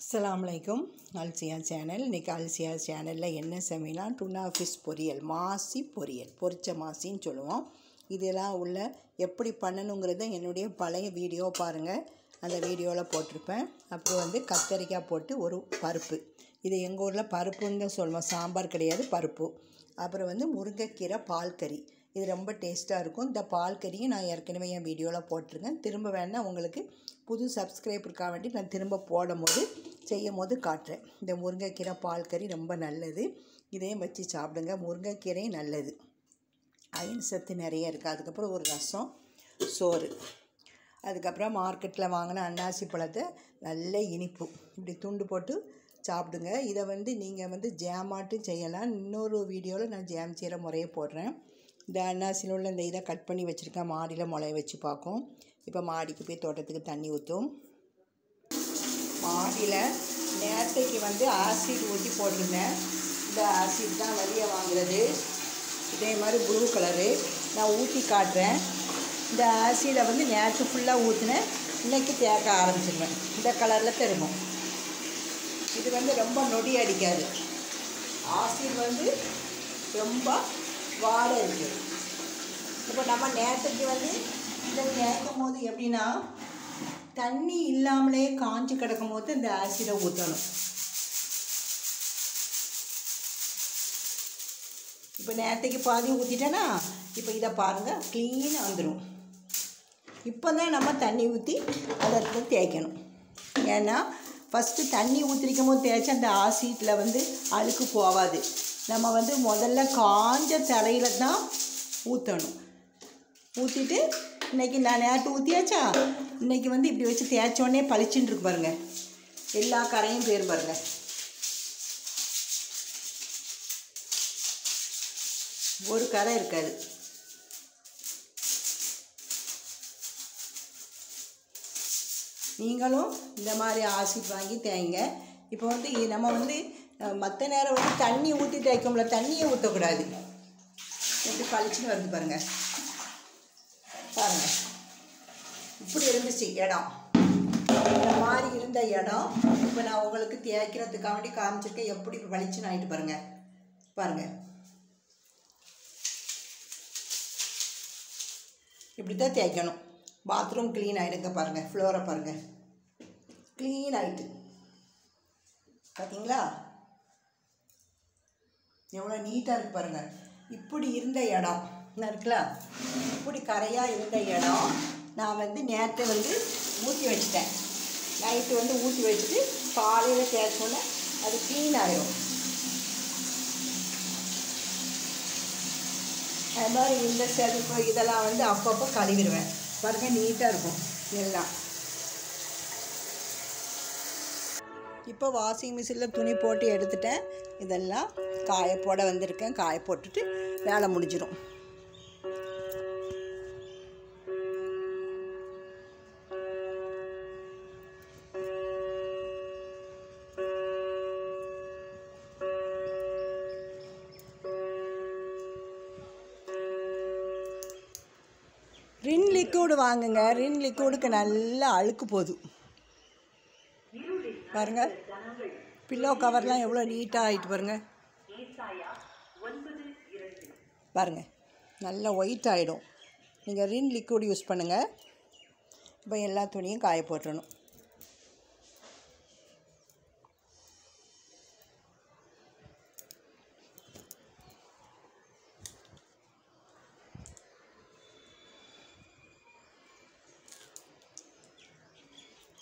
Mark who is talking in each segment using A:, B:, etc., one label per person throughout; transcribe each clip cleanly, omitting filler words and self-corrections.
A: அஸ்ஸலாமுஅலைக்கும். அல்சியா channel. இன்றைக்கி அல்சியா சேனலில் என்ன சமையலாம், டுனா ஃபிஷ் பொரியல், மாசி பொரியல், பொரிச்ச மாசின்னு சொல்லுவோம். இதெல்லாம் உள்ள எப்படி பண்ணணுங்கிறத என்னுடைய பழைய வீடியோ பாருங்கள், அந்த வீடியோவில் போட்டிருப்பேன். அப்புறம் கத்தரிக்காய் போட்டு ஒரு பருப்பு, இது எங்கள் ஊரில் பருப்புன்னு தான் சொல்லுவோம், சாம்பார் கிடையாது, பருப்பு. அப்புறம் முருங்கைக்கீரை பால் கறி, இது ரொம்ப டேஸ்ட்டாக இருக்கும். இந்த பால் கறியும் நான் ஏற்கனவே என் வீடியோவில் போட்டிருக்கேன். திரும்ப வேணால் உங்களுக்கு புது சப்ஸ்கிரைபருக்காக வேண்டி நான் திரும்ப செய்யும் போது காட்டுறேன். இந்த முருங்கைக்கீரை பால் கறி ரொம்ப நல்லது, இதையும் வச்சு சாப்பிடுங்க. முருங்கைக்கீரையும் நல்லது, அயன் சத்து நிறைய இருக்குது. அதுக்கப்புறம் ஒரு ரசம், சோறு. அதுக்கப்புறம் மார்க்கெட்டில் வாங்கின அன்னாசி பழத்தை நல்ல இனிப்பு இப்படி துண்டு போட்டு சாப்பிடுங்க. இதை நீங்கள் ஜாமாட்டும் செய்யலாம். இன்னொரு வீடியோவில் நான் ஜாம் செய்கிற முறையை போடுறேன். இந்த அன்னாசியில் உள்ள இந்த இதை கட் பண்ணி வச்சுருக்கேன், மாடியில் முளைய வச்சு பார்க்கும். இப்போ மாடிக்கு போய் தோட்டத்துக்கு தண்ணி ஊற்றும். மாடியில் நேரத்தைக்கு ஆசிட் ஊற்றி போட்டிருந்தேன். இந்த ஆசிட் தான் வெளியே வாங்குறது. இதே மாதிரி ப்ளூ கலரு நான் ஊற்றி காட்டுறேன். இந்த ஆசிடை நேற்று ஃபுல்லாக ஊற்றினேன், இன்றைக்கி தேக்க ஆரம்பிச்சிடுவேன். இந்த கலரில் திரும்பும். இது ரொம்ப நொடி அடிக்காது. ஆசிட் ரொம்ப வாடை இருக்குது. இப்போ நம்ம நேரத்துக்கு இதை கேட்கும் போது எப்படின்னா, தண்ணி இல்லாமலே காஞ்சி கிடக்கும் போது இந்த ஆசிடை ஊற்றணும். இப்போ நேரத்துக்கு பாதி ஊற்றிட்டேன்னா, இப்போ இதை பாருங்கள், க்ளீனாக வந்துடும். இப்போ தான் நம்ம தண்ணி ஊற்றி அதை தேய்க்கணும். ஏன்னா ஃபஸ்ட்டு தண்ணி ஊற்றிருக்கும் போது தேய்ச்சி அந்த ஆசிட்டில் அழுக்கு போகாது. நம்ம முதல்ல காஞ்ச தரையில் தான் ஊற்றணும். ஊற்றிட்டு இன்றைக்கி நான் நேற்று ஊற்றியாச்சா, இன்றைக்கி இப்படி வச்சு தேய்ச்சோடனே பளிச்சுன்னு இருக்கு பாருங்கள், எல்லா கரையும் பேர் பாருங்கள். ஒரு கரை இருக்காது. நீங்களும் இந்த மாதிரி ஆசிட் வாங்கி தேய்ங்க. இப்போ நம்ம மற்ற நேரம் தண்ணி ஊற்றி தேய்க்கும்ல, தண்ணியை ஊற்றக்கூடாது. எப்படி பளிச்சுன்னு வருது பாருங்கள். பாருங்கள், இப்படி இருந்துச்சு இடம். இந்த மாதிரி இருந்த இடம் இப்போ நான் உங்களுக்கு தேய்க்கிறதுக்காக வேண்டி காமிச்சிருக்கேன். எப்படி இப்போ பளிச்சுன்னு ஆகிட்டு பாருங்கள். பாருங்கள், இப்படி தான் தேய்க்கணும். பாத்ரூம் க்ளீன் ஆகிடுங்க. பாருங்கள், ஃப்ளோரை பாருங்கள், க்ளீன் ஆகிட்டு. பார்த்தீங்களா எவ்வளோ நீட்டாக இருக்குது பாருங்கள். இப்படி இருந்த இடம் இருக்குல்ல, இப்படி கரையாக இருந்த இடம் நான் நேற்று ஊற்றி வச்சுட்டேன். நைட்டு ஊற்றி வச்சுட்டு காலையில் தேய்ச்சோன்னே அது க்ளீன் ஆகிடும். அது மாதிரி இந்த செருப்பு இதெல்லாம் அப்பப்போ கழுவிடுவேன். பாருங்கள், நீட்டாக இருக்கும் எல்லாம். இப்போ வாஷிங் மிஷினில் துணி போட்டு எடுத்துட்டேன். இதெல்லாம் காய போட வந்திருக்கேன். காய போட்டுட்டு வேலை முடிஞ்சிடும். ரின் லிக்விடு வாங்குங்க. ரின் லிக்விடுக்கு நல்லா அழுக்கு போகுது பாருங்கள். பில்லோ கவர்லாம் எவ்வளோ நீட்டாக ஆகிட்டு பாருங்கள். பாருங்கள், நல்லா ஒயிட் ஆகிடும். நீங்கள் ரின் லிக்விட் யூஸ் பண்ணுங்கள். இப்போ எல்லா துணியும் காய போட்டுடணும்.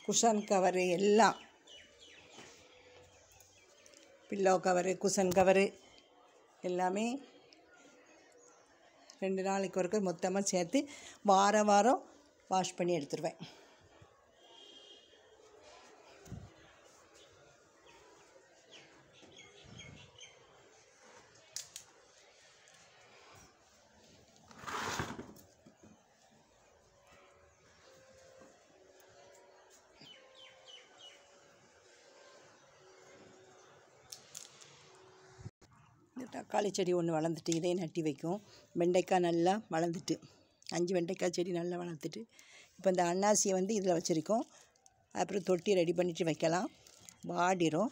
A: குஷன் கவரு எல்லாம், பில்லோ கவரு, குஷன் கவரு எல்லாமே 2 நாளைக்கு ஒருக்க மொத்தமாக சேர்த்து வாரம் வாஷ் பண்ணி எடுத்துருவேன். தக்காளி செடி ஒன்று வளர்ந்துட்டு, இதையும் நட்டி வைக்கும். வெண்டைக்காய் நல்லா வளர்ந்துட்டு, 5 வெண்டைக்காய் செடி நல்லா வளர்த்துட்டு, இப்போ இந்த அன்னாசியை இதில் வச்சுருக்கோம். அப்புறம் தொட்டி ரெடி பண்ணிவிட்டு வைக்கலாம். வாடிரும்.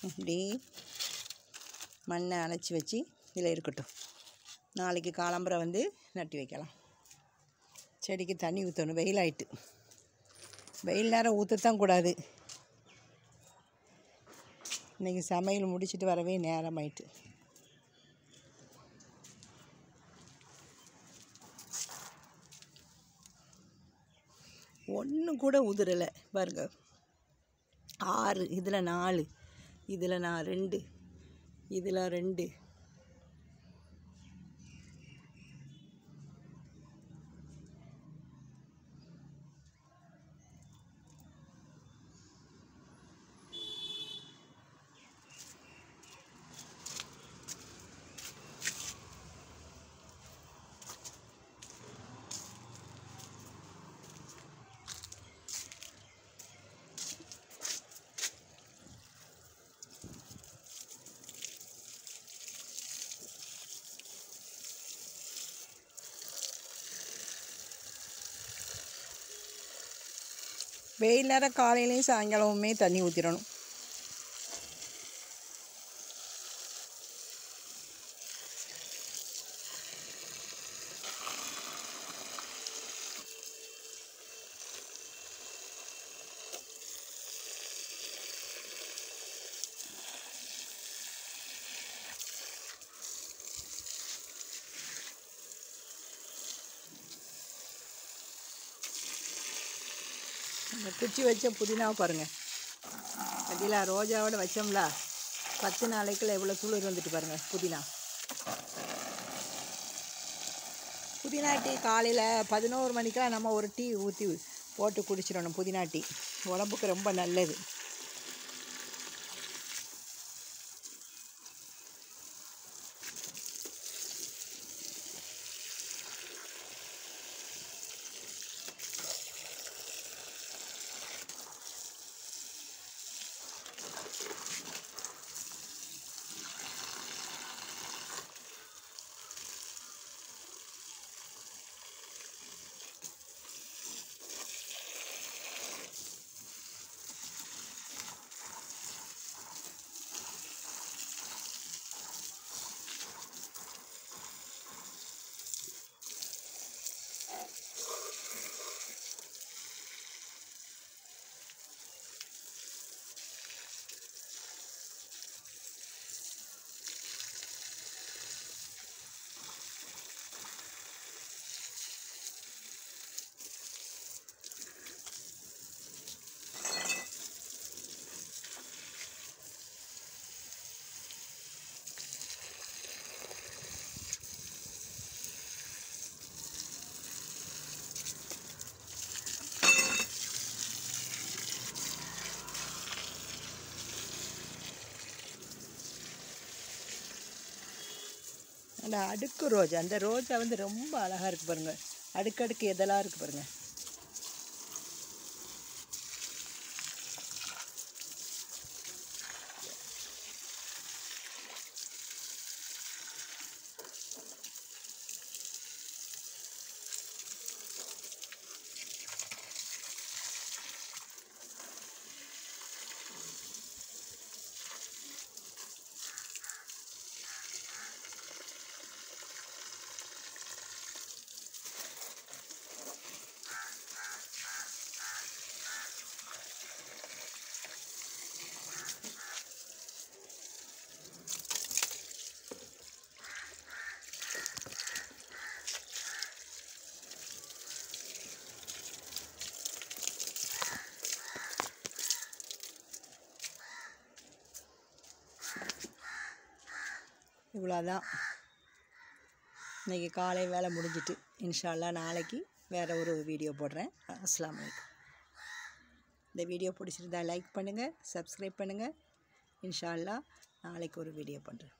A: இப்படி மண்ணை அணைச்சி வச்சு இதில் இருக்கட்டும். நாளைக்கு காலம்பரை வந்து நட்டி வைக்கலாம். செடிக்கு தண்ணி ஊற்றணும். வெயிலாயிட்டு, வெயில் நேரம் ஊற்றத்தான் கூடாது. இன்றைக்கி சமையல் முடிச்சுட்டு வரவே நேரமாயிட்டு. ஒன்று கூட உதிரலை பாருங்க. 6, இதில் 4, இதில் 2, இதில் 2. வெயில் நேரம் காலையிலையும் சாயங்காலமுமே தண்ணி ஊற்றிடணும். இந்த குச்சி வச்ச புதினாவை பாருங்கள். அதில் ரோஜாவோட வச்சோம்ல 10 நாளைக்குள்ள எவ்வளோ துளிர் வந்துட்டு பாருங்கள். புதினா டீ காலையில் 11 மணிக்கெலாம் நம்ம ஒரு டீ ஊற்றி போட்டு குடிச்சிடணும். புதினா டீ உடம்புக்கு ரொம்ப நல்லது. அந்த அடுக்கு ரோஜா, அந்த ரோஜா வந்து ரொம்ப அழகாக இருக்குது பாருங்கள். அடுக்கடுக்கு எதெல்லாம் இருக்குது பாருங்கள். இவ்வளோதான். இன்றைக்கி காலை வேலை முடிஞ்சிட்டு. இன்ஷா அல்லாஹ் நாளைக்கு வேறு ஒரு வீடியோ போடுறேன். அஸ்ஸலாமு அலைக்கும். இந்த வீடியோ பிடிச்சிருந்தா லைக் பண்ணுங்கள், சப்ஸ்கிரைப் பண்ணுங்கள். இன்ஷா அல்லாஹ் நாளைக்கு ஒரு வீடியோ பண்ணுறேன்.